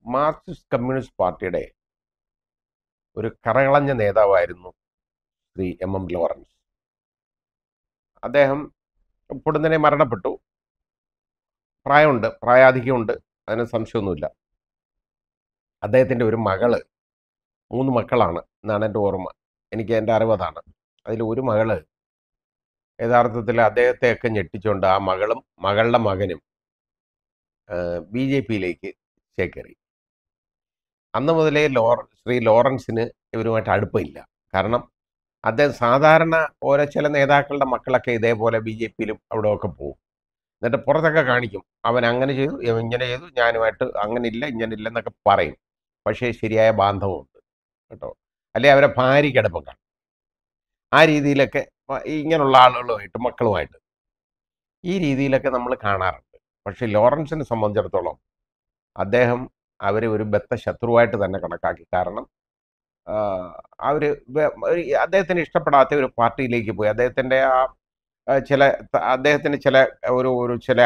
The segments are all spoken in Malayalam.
മാർക്സിസ്റ്റ് കമ്മ്യൂണിസ്റ്റ് പാർട്ടിയുടെ ഒരു കറകളഞ്ഞ നേതാവായിരുന്നു ശ്രീ എം ലോറൻസ്. അദ്ദേഹം പൊടുന്നനെ മരണപ്പെട്ടു. പ്രായമുണ്ട്, പ്രായാധിക്യമുണ്ട്, അതിന് സംശയമൊന്നുമില്ല. അദ്ദേഹത്തിൻ്റെ ഒരു മകള്, 3 മക്കളാണ് എന്നാണ് എൻ്റെ ഓർമ്മ. എനിക്ക് എൻ്റെ അറിവതാണ്. അതിൽ ഒരു മകള് യഥാർത്ഥത്തിൽ അദ്ദേഹത്തെയൊക്കെ ഞെട്ടിച്ചുകൊണ്ട് ആ മകളും മകളുടെ മകനും BJP-യിലേക്ക് ചേക്കേറി. അന്ന് മുതലേ ശ്രീ ലോറൻസിന് ഇവരുമായിട്ട് അടുപ്പമില്ല. കാരണം അദ്ദേഹം സാധാരണ ഓരോ ചില നേതാക്കളുടെ മക്കളൊക്കെ ഇതേപോലെ BJP-യിലും അവിടെ ഒക്കെ പോകും. എന്നിട്ട് പുറത്തൊക്കെ കാണിക്കും, അവൻ അങ്ങനെ ചെയ്തു, ഇവൻ ഇങ്ങനെ ചെയ്തു, ഞാനുമായിട്ട് അങ്ങനെ ഇല്ല ഇങ്ങനെ ഇല്ല എന്നൊക്കെ പറയും. പക്ഷേ ശരിയായ ബാന്ധവമുണ്ട് കേട്ടോ. അല്ലെ അവരെ ഭാര്യയ്ക്ക് അടുപ്പം കാണും. ആ രീതിയിലൊക്കെ ഇങ്ങനെയുള്ള ആളുകളുമായിട്ട്, മക്കളുമായിട്ട് ഈ രീതിയിലൊക്കെ നമ്മൾ കാണാറുണ്ട്. പക്ഷേ ലോറൻസിനെ സംബന്ധിച്ചിടത്തോളം അദ്ദേഹം അവരെ ഒരു ബദ്ധ ശത്രുവായിട്ട് തന്നെ കണക്കാക്കി. കാരണം അവർ അദ്ദേഹത്തിന് ഇഷ്ടപ്പെടാത്ത ഒരു പാർട്ടിയിലേക്ക് പോയി. അദ്ദേഹത്തിൻ്റെ അദ്ദേഹത്തിന് ചില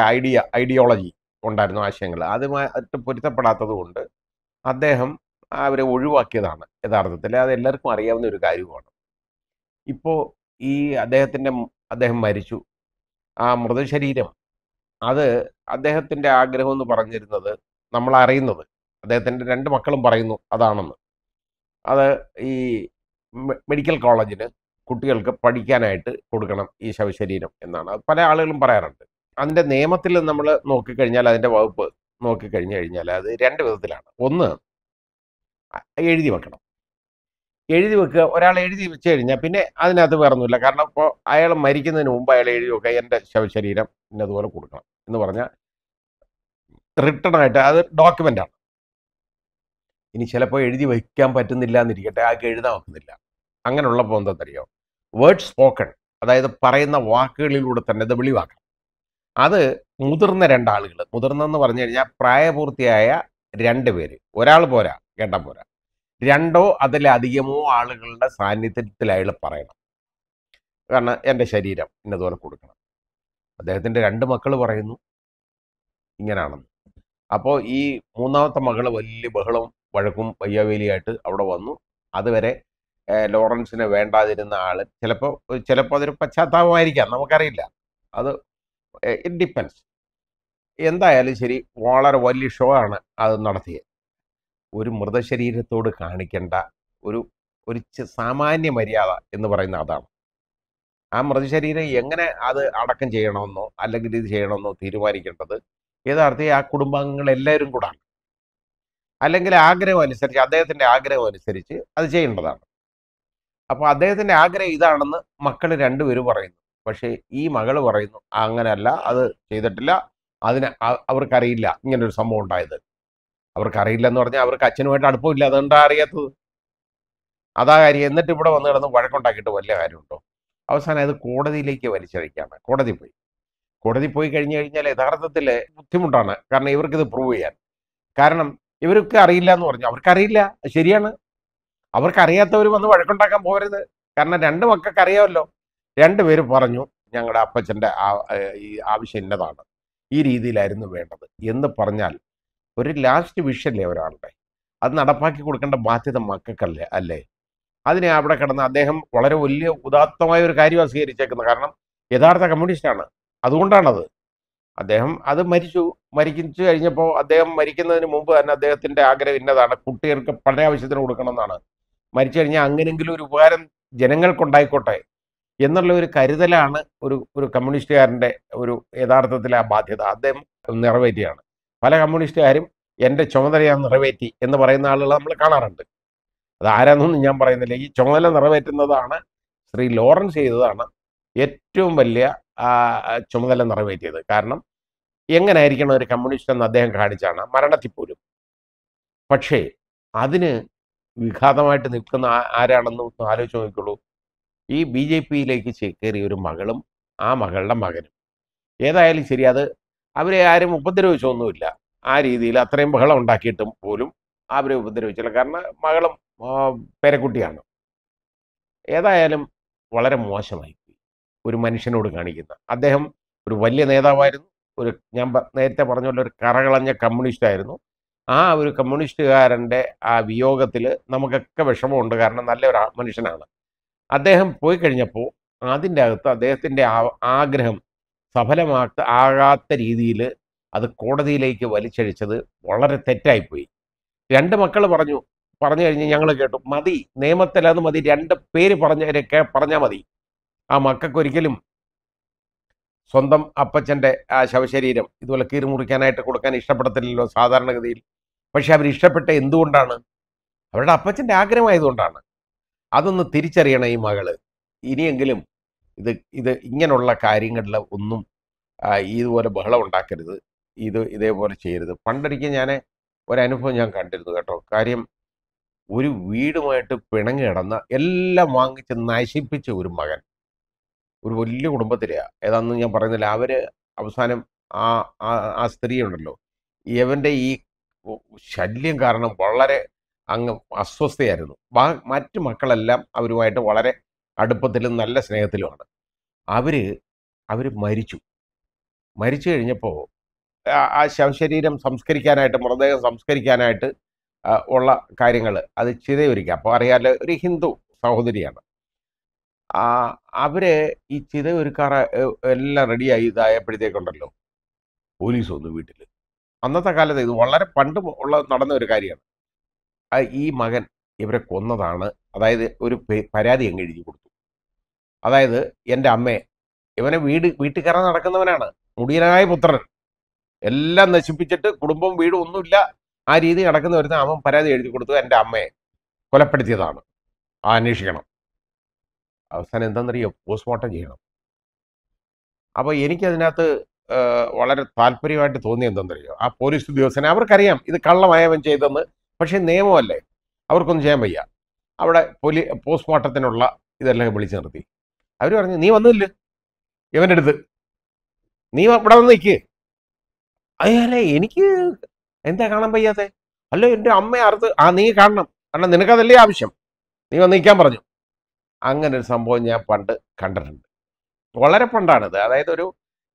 ഐഡിയോളജി ഉണ്ടായിരുന്നു, ആശയങ്ങൾ. അതുമായിട്ട് പൊരുത്തപ്പെടാത്തത് കൊണ്ട് അദ്ദേഹം അവരെ ഒഴിവാക്കിയതാണ് യഥാർത്ഥത്തിൽ. അത് എല്ലാവർക്കും അറിയാവുന്ന ഒരു കാര്യമാണ്. ഇപ്പോൾ ഈ അദ്ദേഹം മരിച്ചു. ആ മൃതശരീരം, അത് അദ്ദേഹത്തിൻ്റെ ആഗ്രഹം എന്ന് പറഞ്ഞിരുന്നത്, നമ്മൾ അറിയുന്നത് അദ്ദേഹത്തിൻ്റെ 2 മക്കളും പറയുന്നു അതാണെന്ന്. അത് ഈ മെഡിക്കൽ കോളേജിന് കുട്ടികൾക്ക് പഠിക്കാനായിട്ട് കൊടുക്കണം ഈ ശവശരീരം എന്നാണ്. അത് പല ആളുകളും പറയാറുണ്ട്. അതിൻ്റെ നിയമത്തിൽ നമ്മൾ നോക്കിക്കഴിഞ്ഞാൽ, അതിൻ്റെ വകുപ്പ് നോക്കിക്കഴിഞ്ഞു കഴിഞ്ഞാൽ അത് 2 വിധത്തിലാണ്. ഒന്ന്, എഴുതി വെക്കണം. എഴുതി വെക്കുക, ഒരാൾ എഴുതി വെച്ച് കഴിഞ്ഞാൽ പിന്നെ അതിനകത്ത് വേറൊന്നുമില്ല. കാരണം ഇപ്പോൾ അയാൾ മരിക്കുന്നതിന് മുമ്പ് അയാൾ എഴുതി വെക്കുക, എൻ്റെ ശവശരീരം ഇന്നതുപോലെ കൊടുക്കണം എന്ന് പറഞ്ഞാൽ റിട്ടേൺ ആയിട്ട് അത് ഡോക്യുമെൻ്റാണ്. ഇനി ചിലപ്പോൾ എഴുതി വയ്ക്കാൻ പറ്റുന്നില്ല എന്നിരിക്കട്ടെ, ആൾക്ക് എഴുതാൻ വെക്കുന്നില്ല. അങ്ങനെയുള്ളപ്പോൾ എന്താണെന്നറിയോ, വേർഡ് സ്പോക്കൺ, അതായത് പറയുന്ന വാക്കുകളിലൂടെ തന്നെ അത് വെളിവാക്കണം. അത് മുതിർന്ന 2 ആളുകൾ, മുതിർന്നെന്ന് പറഞ്ഞു കഴിഞ്ഞാൽ പ്രായപൂർത്തിയായ 2 പേര്, ഒരാൾ പോരാ, കേട്ടാൽ പോരാ, 2ഓ അതിലധികമോ ആളുകളുടെ സാന്നിധ്യത്തിൽ അയാൾ പറയണം. കാരണം എൻ്റെ ശരീരം ഇന്നതുപോലെ കൊടുക്കണം. അദ്ദേഹത്തിൻ്റെ 2 മക്കൾ പറയുന്നു ഇങ്ങനാണെന്ന്. അപ്പോൾ ഈ 3ാമത്തെ മകള് വലിയ ബഹളവും വഴക്കും വയ്യാവേലിയായിട്ട് അവിടെ വന്നു. അതുവരെ ലോറൻസിനെ വേണ്ടാതിരുന്ന ആൾ, ചിലപ്പോൾ അതൊരു പശ്ചാത്താപമായിരിക്കാം, നമുക്കറിയില്ല. അത് ഇറ്റ് ഡിപ്പെൻസ്. എന്തായാലും ശരി, വളരെ വലിയ ഷോ ആണ് അത് നടത്തിയത്. ഒരു മൃതശരീരത്തോട് കാണിക്കേണ്ട ഒരു സാമാന്യ മര്യാദ എന്ന് പറയുന്ന അതാണ്. ആ മൃതശരീരം എങ്ങനെ അത് അടക്കം ചെയ്യണമെന്നോ അല്ലെങ്കിൽ ഇത് ചെയ്യണമെന്നോ തീരുമാനിക്കേണ്ടത് യഥാർത്ഥത്തിൽ ആ കുടുംബാംഗങ്ങൾ എല്ലാവരും കൂടാണ്. അല്ലെങ്കിൽ അദ്ദേഹത്തിൻ്റെ ആഗ്രഹം അനുസരിച്ച് അത് ചെയ്യേണ്ടതാണ്. അപ്പോൾ അദ്ദേഹത്തിൻ്റെ ആഗ്രഹം ഇതാണെന്ന് മക്കൾ 2 പേരും പറയുന്നു. പക്ഷേ ഈ മകള് പറയുന്നു അങ്ങനെയല്ല, അത് ചെയ്തിട്ടില്ല, അവർക്കറിയില്ല ഇങ്ങനൊരു സംഭവം ഉണ്ടായത്. അവർക്കറിയില്ല എന്ന് പറഞ്ഞാൽ അവർക്ക് അച്ഛനുമായിട്ട് അടുപ്പമില്ല, അതുകൊണ്ടാണ് അറിയാത്തത്. അതാ കാര്യം. എന്നിട്ട് ഇവിടെ വന്ന് കിടന്ന് വഴക്കുണ്ടാക്കിയിട്ട് വലിയ കാര്യമുണ്ടോ? അവസാനം അത് കോടതിയിലേക്ക് വലിച്ചഴിക്കുകയാണ്. കോടതി പോയി കഴിഞ്ഞു കഴിഞ്ഞാൽ യഥാർത്ഥത്തിൽ ബുദ്ധിമുട്ടാണ്. കാരണം ഇവർക്കിത് പ്രൂവ് ചെയ്യാൻ. കാരണം ഇവർക്ക് അറിയില്ല എന്ന് പറഞ്ഞു. അവർക്കറിയില്ല, ശരിയാണ്. അവർക്കറിയാത്തവർ വന്ന് വഴക്കുണ്ടാക്കാൻ പോകരുത്. കാരണം 2 മക്കൾക്ക് അറിയാമല്ലോ. 2 പേര് പറഞ്ഞു ഞങ്ങളുടെ അപ്പച്ചൻ്റെ ഈ ആവശ്യം ഇന്നതാണ്, ഈ രീതിയിലായിരുന്നു വേണ്ടത് എന്ന് പറഞ്ഞാൽ ഒരു ലാസ്റ്റ് വിഷല്ലേ ഒരാളുടെ, അത് നടപ്പാക്കി കൊടുക്കേണ്ട ബാധ്യത മക്കൾക്കല്ലേ അല്ലേ? അതിനെ അവിടെ കിടന്ന് അദ്ദേഹം വളരെ വലിയ ഉദാത്തമായ ഒരു കാര്യമാണ് സ്വീകരിച്ചേക്കുന്നത്. കാരണം യഥാർത്ഥ കമ്മ്യൂണിസ്റ്റാണ്, അതുകൊണ്ടാണത്. അദ്ദേഹം അത് മരിച്ചു കഴിഞ്ഞപ്പോൾ അദ്ദേഹം മരിക്കുന്നതിന് മുമ്പ് തന്നെ അദ്ദേഹത്തിൻ്റെ ആഗ്രഹം ഇന്നതാണ്, കുട്ടികൾക്ക് പഠന ആവശ്യത്തിന് കൊടുക്കണമെന്നാണ്. മരിച്ചു കഴിഞ്ഞാൽ അങ്ങനെങ്കിലും ഒരു ഉപകാരം ജനങ്ങൾക്കുണ്ടായിക്കോട്ടെ എന്നുള്ള ഒരു കരുതലാണ് ഒരു കമ്മ്യൂണിസ്റ്റുകാരൻ്റെ യഥാർത്ഥത്തിലെ ആ ബാധ്യത അദ്ദേഹം നിറവേറ്റിയാണ്. പല കമ്മ്യൂണിസ്റ്റുകാരും എൻ്റെ ചുമതല ഞാൻ നിറവേറ്റി എന്ന് പറയുന്ന ആളുകൾ നമ്മൾ കാണാറുണ്ട്. അത് ആരാന്നൊന്നും ഞാൻ പറയുന്നില്ല. ഈ ചുമതല നിറവേറ്റുന്നതാണ് ശ്രീ ലോറൻസ് ചെയ്തതാണ് ഏറ്റവും വലിയ ചുമതല നിറവേറ്റിയത്. കാരണം എങ്ങനെയായിരിക്കണം ഒരു കമ്മ്യൂണിസ്റ്റ് എന്ന് അദ്ദേഹം കാണിച്ചാണ്, മരണത്തിൽ പോലും. പക്ഷേ അതിന് വിഘാതമായിട്ട് നിൽക്കുന്ന ആരാണെന്ന് ആലോചിച്ച് നോക്കിക്കോളൂ. ഈ BJP-യിലേക്ക് ചേക്കേറിയ ഒരു മകളും ആ മകളുടെ മകനും. ഏതായാലും ശരി, അത് അവരെ ആരും ഉപദ്രവിച്ചൊന്നുമില്ല. ആ രീതിയിൽ അത്രയും ബഹളം ഉണ്ടാക്കിയിട്ടും പോലും അവരെ ഉപദ്രവിച്ചില്ല. കാരണം മകളും പേരക്കുട്ടിയാണ്. ഏതായാലും വളരെ മോശമായി ഒരു മനുഷ്യനോട് കാണിക്കുന്ന. അദ്ദേഹം ഒരു വലിയ നേതാവായിരുന്നു. ഞാൻ നേരത്തെ പറഞ്ഞ പോലെ ഒരു കറകളഞ്ഞ കമ്മ്യൂണിസ്റ്റ് ആയിരുന്നു. ആ ഒരു കമ്മ്യൂണിസ്റ്റുകാരൻ്റെ ആ വിയോഗത്തിൽ നമുക്കൊക്കെ വിഷമമുണ്ട്. കാരണം നല്ലൊരു മനുഷ്യനാണ്. അദ്ദേഹം പോയി കഴിഞ്ഞപ്പോൾ അതിൻ്റെ അകത്ത് അദ്ദേഹത്തിൻ്റെ ആഗ്രഹം ആകാത്ത രീതിയിൽ അത് കോടതിയിലേക്ക് വലിച്ചഴിച്ചത് വളരെ തെറ്റായിപ്പോയി. 2 മക്കൾ പറഞ്ഞു കഴിഞ്ഞ് ഞങ്ങൾ കേട്ടു. മതി, നിയമത്തിൽ അത് മതി. 2 പേര് പറഞ്ഞാൽ മതി. ആ മക്കൾക്കൊരിക്കലും സ്വന്തം അപ്പച്ചൻ്റെ ആ ശവശരീരം ഇതുപോലെ കീറി മുറിക്കാനായിട്ട് കൊടുക്കാൻ ഇഷ്ടപ്പെടത്തില്ലല്ലോ സാധാരണഗതിയിൽ. പക്ഷെ അവർ ഇഷ്ടപ്പെട്ട എന്തുകൊണ്ടാണ്? അവരുടെ അപ്പച്ചൻ്റെ ആഗ്രഹമായതുകൊണ്ടാണ്. അതൊന്ന് തിരിച്ചറിയണം ഈ മകള്. ഇനിയെങ്കിലും ഇത് ഇത് ഇങ്ങനെയുള്ള കാര്യങ്ങളിൽ ഒന്നും ഇതുപോലെ ബഹളം ഉണ്ടാക്കരുത്. ഇതേപോലെ ചെയ്യരുത്. പണ്ടൊരിക്കൽ ഒരനുഭവം ഞാൻ കണ്ടിരുന്നു കേട്ടോ. കാര്യം, ഒരു വീടുമായിട്ട് പിണങ്ങി കിടന്ന എല്ലാം വാങ്ങിച്ച് നശിപ്പിച്ച ഒരു മകൻ ഒരു വലിയ കുടുംബത്തിലെയാണ്. ഏതാണെന്ന് ഞാൻ പറയുന്നില്ല. അവര് അവസാനം ആ ആ ആ സ്ത്രീ ഉണ്ടല്ലോ, ഇവൻ്റെ ഈ ശല്യം കാരണം വളരെ അങ്ങ് അസ്വസ്ഥയായിരുന്നു. മറ്റു മക്കളെല്ലാം അവരുമായിട്ട് വളരെ അടുപ്പത്തിലും നല്ല സ്നേഹത്തിലുമാണ്. അവര് മരിച്ചു കഴിഞ്ഞപ്പോൾ ആ ശവശരീരം സംസ്കരിക്കാനായിട്ട്, മൃതദേഹം സംസ്കരിക്കാനായിട്ട് ഉള്ള കാര്യങ്ങൾ അത് ചിതയൊരുക്കുക. അപ്പോൾ അറിയാലോ, ഒരു ഹിന്ദു സഹോദരിയാണ്. അവര് ഈ ചിതയൊരുക്കാറ എല്ലാം റെഡിയായി ഇതായപ്പോഴത്തേക്കുണ്ടല്ലോ, പോലീസ് വന്നു വീട്ടിൽ. അന്നത്തെ കാലത്ത് ഇത് വളരെ പണ്ട് നടന്ന ഒരു കാര്യമാണ്. ഈ മകൻ ഇവരെ കൊന്നതാണ്. അതായത് ഒരു പരാതി അങ്ങ് എഴുതി കൊടുത്തു. അതായത്, എൻ്റെ അമ്മയെ, ഇവനെ വീട്ടിൽ കയറാൻ നടക്കുന്നവനാണ്, മുടിയനായ പുത്രൻ, എല്ലാം നശിപ്പിച്ചിട്ട് കുടുംബവും വീടും ഒന്നുമില്ല, ആ രീതി നടക്കുന്ന വരുന്ന അവൻ പരാതി എഴുതി കൊടുത്തു, എൻ്റെ അമ്മയെ കൊലപ്പെടുത്തിയതാണ്, അന്വേഷിക്കണം. അവസാനം എന്താണെന്നറിയോ? പോസ്റ്റ്മോർട്ടം ചെയ്യണം. അപ്പോൾ എനിക്കതിനകത്ത് വളരെ താല്പര്യമായിട്ട് തോന്നി എന്താണെന്നറിയോ? ആ പോലീസ് ഉദ്യോഗസ്ഥനെ, അവർക്കറിയാം ഇത് കള്ളമായവൻ ചെയ്തെന്ന്. പക്ഷേ നിയമമല്ലേ, അവർക്കൊന്നും ചെയ്യാൻ വയ്യ. അവിടെ പോസ്റ്റ്മോർട്ടത്തിനുള്ള ഇതെല്ലാം വിളിച്ചു നിർത്തി. അവർ പറഞ്ഞു, നീ വന്നില്ല ഇവൻ്റെ അടുത്ത്, നീ ഇവിടെ വന്ന് നിൽക്ക്. അയ്യല്ലേ, എനിക്ക് എന്താ കാണാൻ വയ്യാതെ? അല്ലോ, എൻ്റെ അമ്മയെ അറുത്ത് നീ കാണണം, കാരണം നിനക്കതല്ലേ ആവശ്യം, നീ വന്ന് നിൽക്കാൻ പറഞ്ഞു. അങ്ങനെ ഒരു സംഭവം ഞാൻ പണ്ട് കണ്ടിട്ടുണ്ട്. വളരെ പണ്ടാണിത്. അതായത്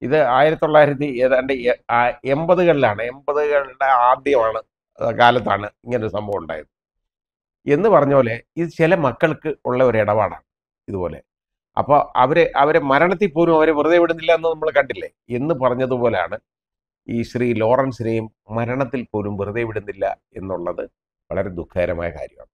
ഇത് 1980കളിലാണ്, 80കളുടെ ആദ്യമാണ് കാലത്താണ് ഇങ്ങനൊരു സംഭവം ഉണ്ടായത്. എന്ന് പറഞ്ഞ പോലെ ഇത് ചില മക്കൾക്ക് ഉള്ള ഒരു ഇടപാടാണ് ഇതുപോലെ. അപ്പോൾ അവരെ മരണത്തിൽ പോലും അവരെ വെറുതെ വിടുന്നില്ല എന്ന് നമ്മൾ കണ്ടില്ലേ എന്ന് പറഞ്ഞതുപോലെയാണ് ഈ ശ്രീ ലോറൻസിനെയും മരണത്തിൽ പോലും വെറുതെ വിടുന്നില്ല എന്നുള്ളത് വളരെ ദുഃഖകരമായ കാര്യമാണ്.